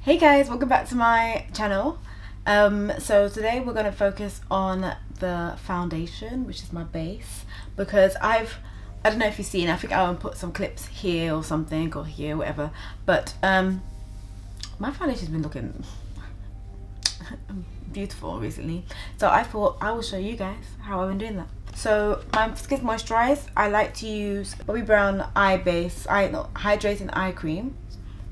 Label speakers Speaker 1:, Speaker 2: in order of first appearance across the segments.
Speaker 1: Hey guys, welcome back to my channel. So today we're going to focus on the foundation, which is my base, because I don't know if you've seen, I think I'll put some clips here or something, or here, whatever, but my foundation's been looking beautiful recently, so I thought I will show you guys how I've been doing that. So my skin moisturize, I like to use Bobbi Brown hydrating eye cream,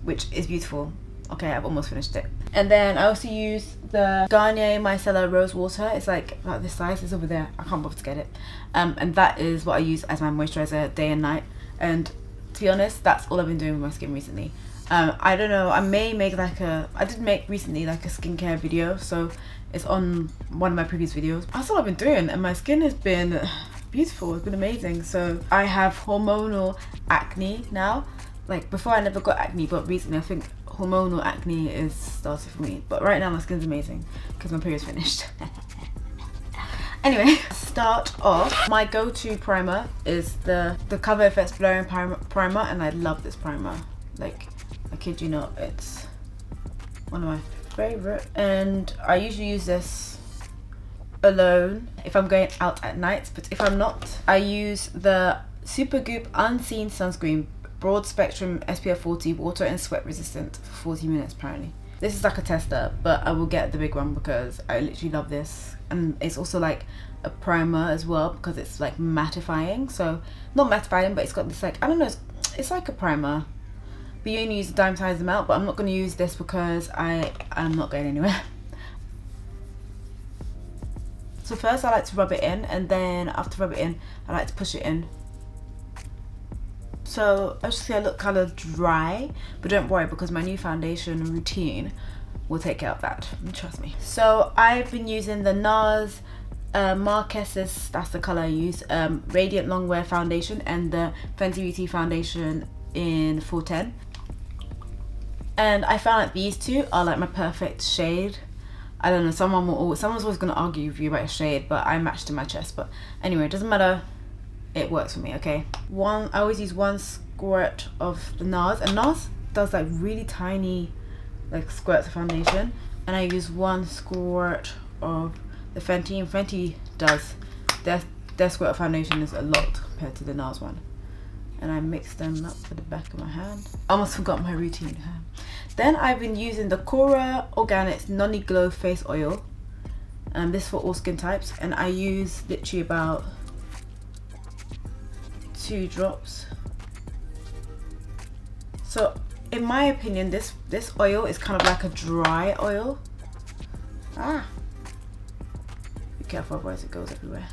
Speaker 1: which is beautiful. Okay, I've almost finished it. And then I also use the Garnier Micellar Rose Water. It's like about this size. It's over there. I can't bother to get it. And that is what I use as my moisturizer day and night. And to be honest, that's all I've been doing with my skin recently. I don't know. I may make I did make recently like a skincare video. So it's on one of my previous videos. That's all I've been doing. And my skin has been beautiful. It's been amazing. So I have hormonal acne now. Like before I never got acne, but recently I think hormonal acne is started for me. But right now my skin's amazing because my period's finished. Anyway, start off, my go-to primer is the Cover FX Blurring Primer, and I love this primer. Like, I kid you not, it's one of my favorite. And I usually use this alone if I'm going out at night, but if I'm not, I use the Supergoop Unseen Sunscreen Broad Spectrum SPF 40 water and sweat resistant for 40 minutes apparently. This is like a tester, but I will get the big one because I literally love this. And it's also like a primer as well because it's like mattifying. So not mattifying, but it's got this like, I don't know, it's like a primer, but you only use a dime size amount. But I'm not going to use this because I'm not going anywhere. So first I like to rub it in, and then after rub it in I like to push it in. So as you see, I look kind of dry, but don't worry because my new foundation routine will take care of that, trust me. So I've been using the NARS Marquesas, that's the color I use, Radiant Longwear Foundation, and the Fenty Beauty Foundation in 410. And I found that these two are like my perfect shade. I don't know, someone's always going to argue with you about a shade, but I matched to my chest. But anyway, it doesn't matter. It works for me, okay? I always use one squirt of the NARS, and NARS does like really tiny like squirts of foundation, and I use one squirt of the Fenty, and Fenty does their squirt of foundation is a lot compared to the NARS one. And I mix them up for the back of my hand. I almost forgot my routine. Then I've been using the Cora Organics Noni Glow Face Oil, and this for all skin types, and I use literally about 2 drops. So in my opinion, this oil is kind of like a dry oil. Be careful, otherwise it goes everywhere.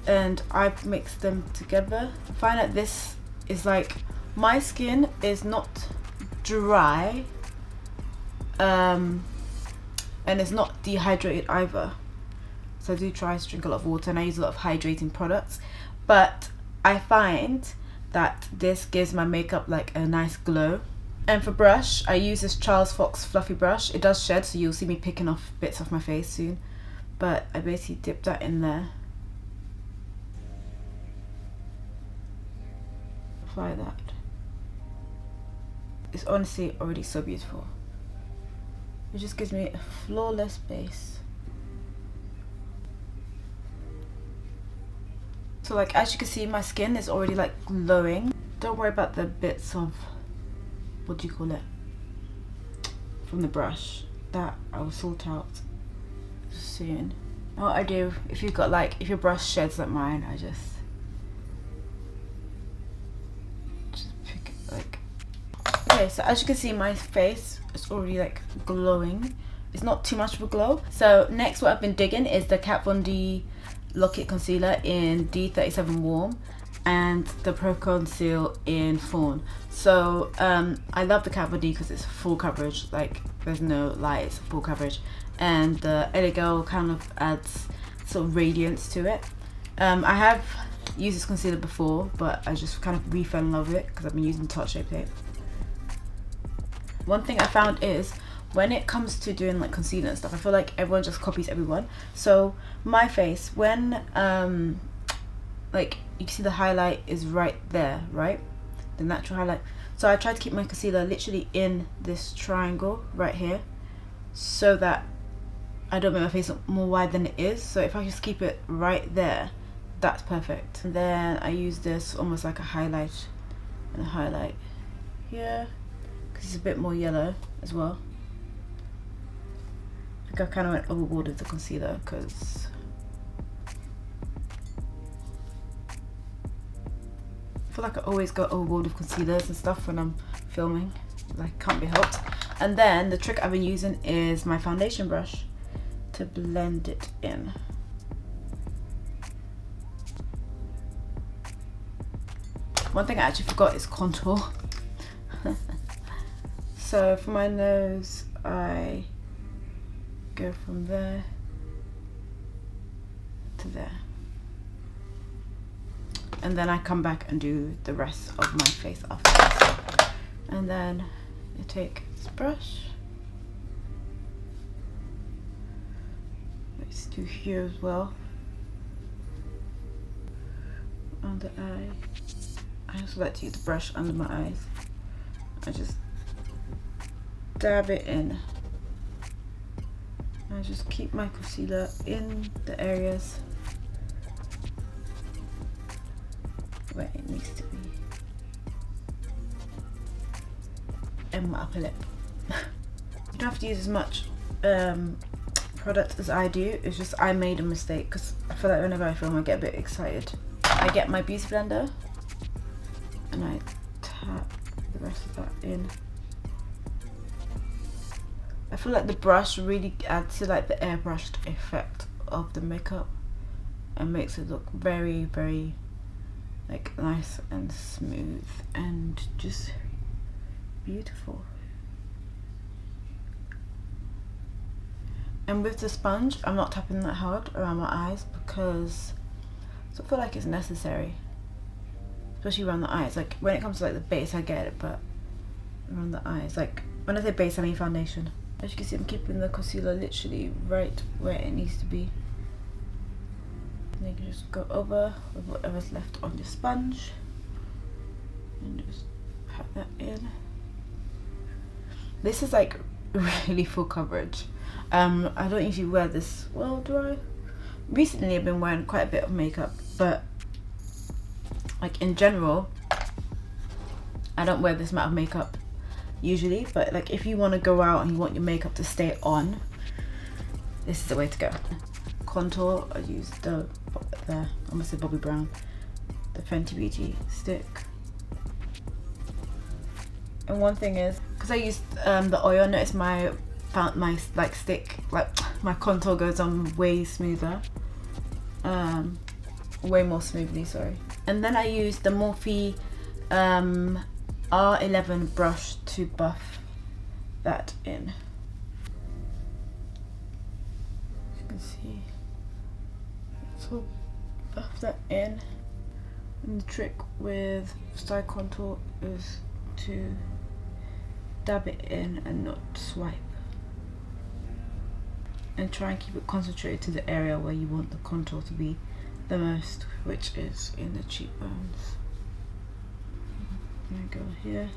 Speaker 1: And I've mixed them together. I find that this is like, my skin is not dry and it's not dehydrated either. So I do try to drink a lot of water, and I use a lot of hydrating products, but I find that this gives my makeup like a nice glow. And for brush, I use this Charles Fox fluffy brush. It does shed, so you'll see me picking off bits off my face soon, but I basically dip that in there, apply that. It's honestly already so beautiful. It just gives me a flawless base. So like, as you can see, my skin is already like glowing. Don't worry about the bits of, what do you call it, from the brush. That I will sort out soon. And what I do, if you've got like, if your brush sheds like mine, I just pick it like. Okay, so as you can see, my face is already like glowing. It's not too much of a glow. So next, what I've been digging is the Kat Von D Lock-It Concealer in D37 Warm and the Pro Conceal in Fawn. So I love the Kat Von D because it's full coverage, like there's no light, it's full coverage, and the LA Girl kind of adds sort of radiance to it. I have used this concealer before, but I just kind of fell in love with it because I've been using Tarte Shape Tape. One thing I found is, when it comes to doing like concealer and stuff, I feel like everyone just copies everyone. So my face, when like you can see the highlight is right there, right? the natural highlight. So I try to keep my concealer literally in this triangle right here, so that I don't make my face look more wide than it is. So if I just keep it right there, that's perfect. And then I use this almost like a highlight, and a highlight here because it's a bit more yellow as well. I think I kind of went overboard with the concealer because I feel like I always go overboard with concealers and stuff when I'm filming. Like, can't be helped. And then the trick I've been using is my foundation brush to blend it in. One thing I actually forgot is contour. So for my nose, I go from there to there. And then I come back and do the rest of my face after this. And then I take this brush. Let's do here as well. Under eye. I also like to use the brush under my eyes. I just dab it in. I just keep my concealer in the areas where it needs to be. And my upper lip. You don't have to use as much product as I do. It's just I made a mistake because I feel like whenever I film I get a bit excited. I get my beauty blender and I tap the rest of that in. I feel like the brush really adds to like the airbrushed effect of the makeup and makes it look very, very like nice and smooth and just beautiful. And with the sponge, I'm not tapping that hard around my eyes because I don't feel like it's necessary, especially around the eyes. Like when it comes to like the base, I get it, but around the eyes, like when I say base, I mean foundation. As you can see, I'm keeping the concealer literally right where it needs to be. And then you can just go over with whatever's left on your sponge and just pat that in. This is like really full coverage. I don't usually wear this. Well, do I? Recently I've been wearing quite a bit of makeup, but like in general I don't wear this amount of makeup usually, but like if you want to go out and you want your makeup to stay on, this is the way to go. Contour, I use the I almost said Bobbi Brown, the Fenty Beauty stick. And one thing is, because I used the oil, notice my like stick, like my contour goes on way smoother, way more smoothly, sorry. And then I use the Morphe R11 brush to buff that in. As you can see, so buff that in. And the trick with side contour is to dab it in and not swipe. And try and keep it concentrated to the area where you want the contour to be the most, which is in the cheekbones. I'm gonna go here.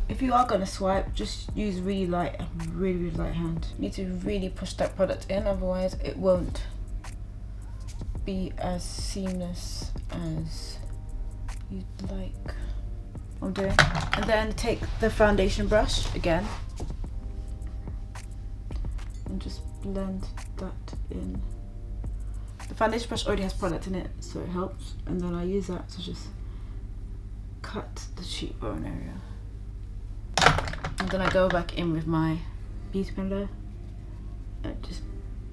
Speaker 1: If you are gonna swipe, just use really light and really light hand. You need to really push that product in, otherwise it won't be as seamless as you'd like. I'm doing. And then take the foundation brush again and just blend that in. The foundation brush already has product in it, so it helps. And then I use that to just cut the cheekbone area. And then I go back in with my beauty blender and just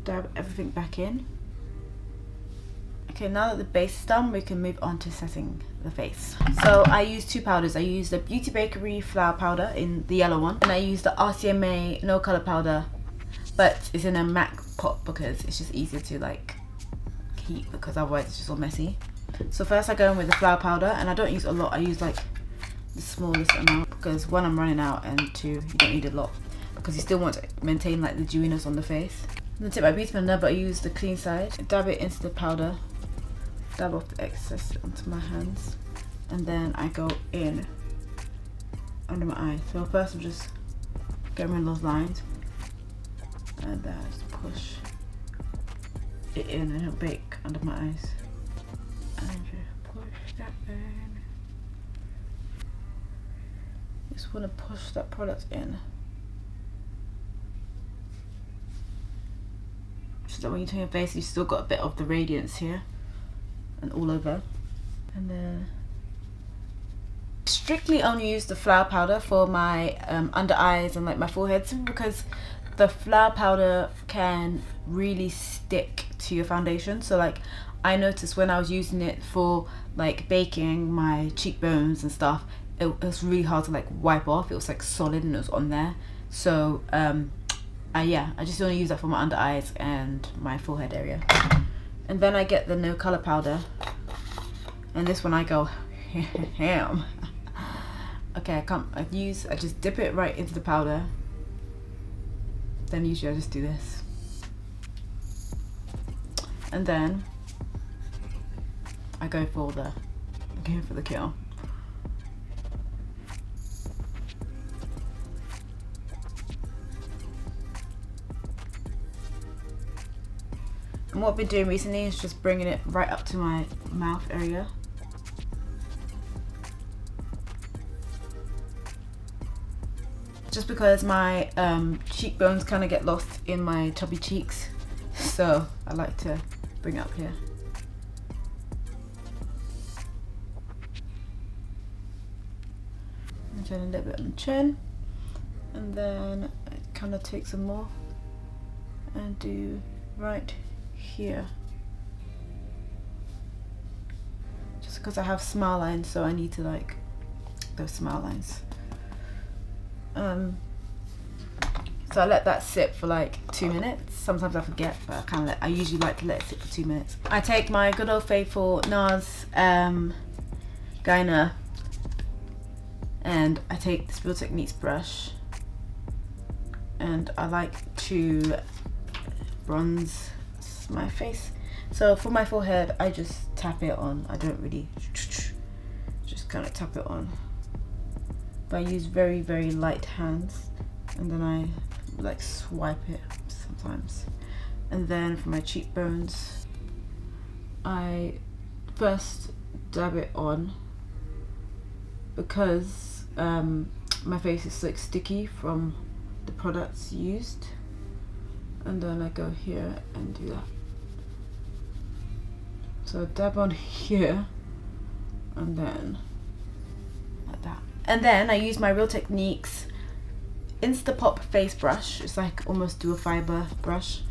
Speaker 1: dab everything back in. Okay, now that the base is done, we can move on to setting the face. So I use two powders. I use the Beauty Bakery flour powder in the yellow one, and I use the RCMA no color powder, but it's in a MAC pot because it's just easier to like keep, because otherwise it's just all messy. So first I go in with the flour powder, and I don't use a lot. I use like the smallest amount because one, I'm running out, and two, you don't need a lot because you still want to maintain like the dewiness on the face. Then take my beauty blender, but I use the clean side, dab it into the powder dab off the excess onto my hands, and then I go in under my eye. So first I'm just getting rid of those lines, and then I just push it in and it'll bake under my eyes. And just push that in. Just want to push that product in, so that when you turn your face, you've still got a bit of the radiance here and all over. And then strictly only use the flour powder for my under eyes and like my forehead, simply because the flour powder can really stick to your foundation. So like I noticed when I was using it for like baking my cheekbones and stuff, it was really hard to like wipe off. It was like solid and it was on there. So yeah, I just only use that for my under eyes and my forehead area. And then I get the no color powder, and this one I go ham. Okay, I just dip it right into the powder. Then usually I just do this. And then I go for the kill. And what I've been doing recently is just bringing it right up to my mouth area. Just because my cheekbones kind of get lost in my chubby cheeks, so I like to bring it up here. And then a little bit on the chin, and then I kind of take some more and do right here, just because I have smile lines, so I need to like those smile lines. So I let that sit for like 2 minutes. Sometimes I forget, but I usually like to let it sit for 2 minutes. I take my good old faithful NARS Gyna, and I take this Real Techniques brush, and I like to bronze my face. So for my forehead, I just tap it on. I don't really just kind of tap it on, but I use very, very light hands, and then I like swipe it sometimes. And then for my cheekbones, I first dab it on because my face is like sticky from the products used, and then I go here and do that. So dab on here, and then like that. And then I use my Real Techniques Instapop face brush. It's like almost do a fiber brush,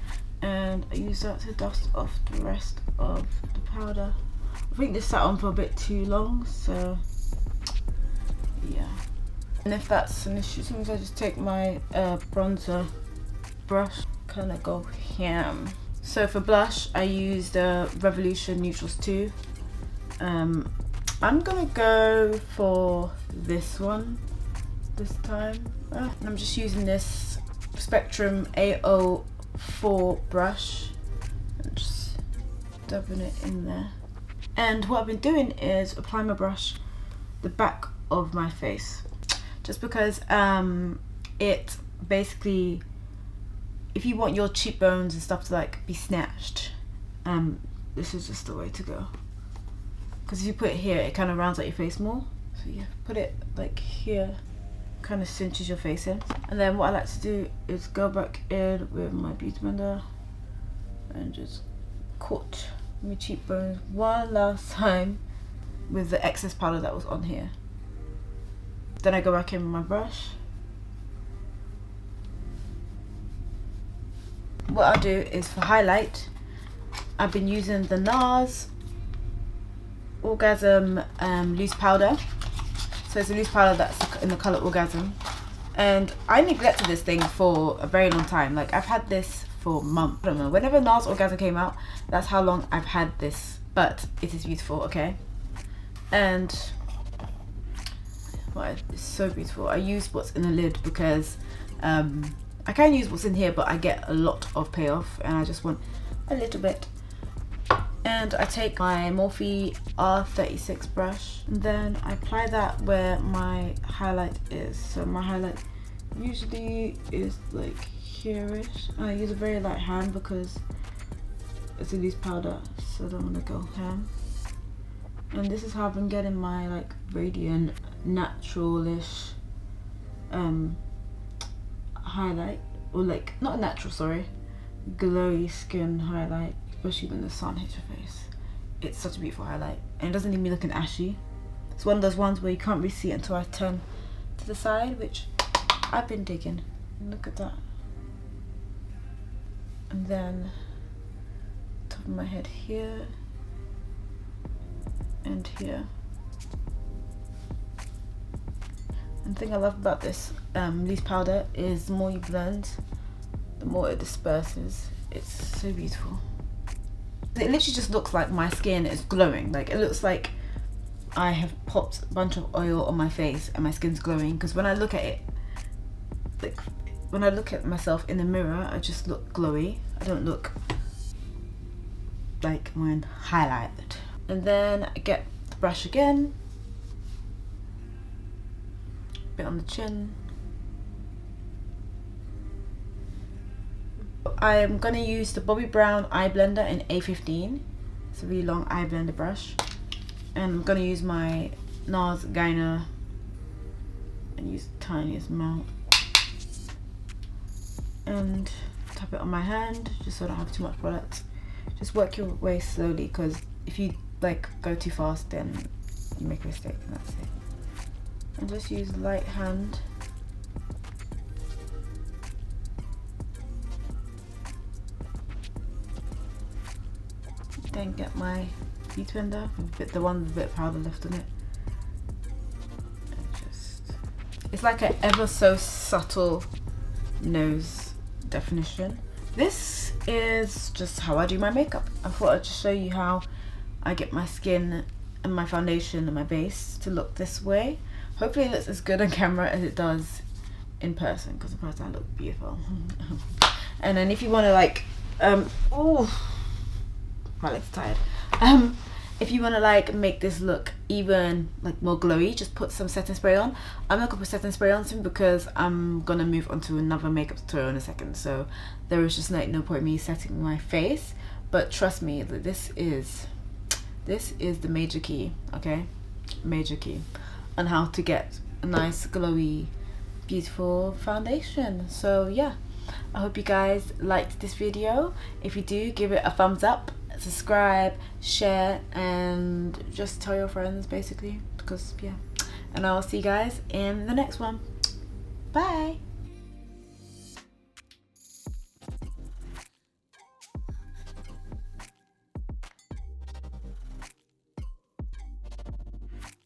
Speaker 1: and I use that to dust off the rest of the powder. I think this sat on for a bit too long, so yeah. And if that's an issue, sometimes I just take my bronzer brush, kind of go ham. So for blush, I use the Revolution Neutrals 2. I'm gonna go for this one this time. And I'm just using this Spectrum A04 brush and just dabbing it in there. And what I've been doing is applying my brush the back of my face, just because it basically, if you want your cheekbones and stuff to like be snatched, this is just the way to go. Because if you put it here, it kind of rounds out your face more. So you put it like here, kind of cinches your face in. And then what I like to do is go back in with my beauty blender and just coat my cheekbones one last time with the excess powder that was on here. Then I go back in with my brush. What I'll do is for highlight, I've been using the NARS Orgasm loose powder. So it's a loose powder that's in the color Orgasm, and I neglected this thing for a very long time. Like I've had this for months. I don't know, whenever NARS Orgasm came out, that's how long I've had this, but it is beautiful, okay? And well, it's so beautiful. I use what's in the lid because I can use what's in here, but I get a lot of payoff and I just want a little bit. And I take my Morphe R36 brush, and then I apply that where my highlight is. So my highlight usually is like here-ish. I use a very light hand because it's a loose powder, so I don't want to go ham. And this is how I've been getting my like radiant, natural-ish highlight, or like not natural, sorry, glowy skin highlight, especially when the sun hits your face. It's such a beautiful highlight, and it doesn't leave me looking ashy. It's one of those ones where you can't really see it until I turn to the side, which I've been digging. Look at that. And then top of my head here and here. And the thing I love about this loose powder is the more you blend, the more it disperses. It's so beautiful. It literally just looks like my skin is glowing. Like, it looks like I have popped a bunch of oil on my face and my skin's glowing, because when I look at it, like when I look at myself in the mirror, I just look glowy. I don't look like when highlighted. And then I get the brush again, bit on the chin. I'm gonna use the Bobbi Brown eye blender in A15. It's a really long eye blender brush, and I'm gonna use my NARS Gainer and use the tiniest amount and tap it on my hand just so I don't have too much product. Just work your way slowly, because if you like go too fast, then you make a mistake, and that's it. And just use light hand. Then get my beauty blender, the one with a bit of powder left on it. And just, it's like an ever so subtle nose definition. This is just how I do my makeup. I thought I'd just show you how I get my skin and my foundation and my base to look this way. Hopefully it looks as good on camera as it does in person, because in person I look beautiful. And then if you want to like, oh, my leg's tired. If you want to like make this look even like more glowy, just put some setting spray on. I'm not gonna put setting spray on soon because I'm gonna move on to another makeup tutorial in a second, so there is just like no point me setting my face. But trust me, that this is the major key, okay? Major key on how to get a nice glowy beautiful foundation. So yeah, I hope you guys liked this video. If you do, give it a thumbs up, subscribe, share, and just tell your friends basically, because yeah. And I'll see you guys in the next one. Bye.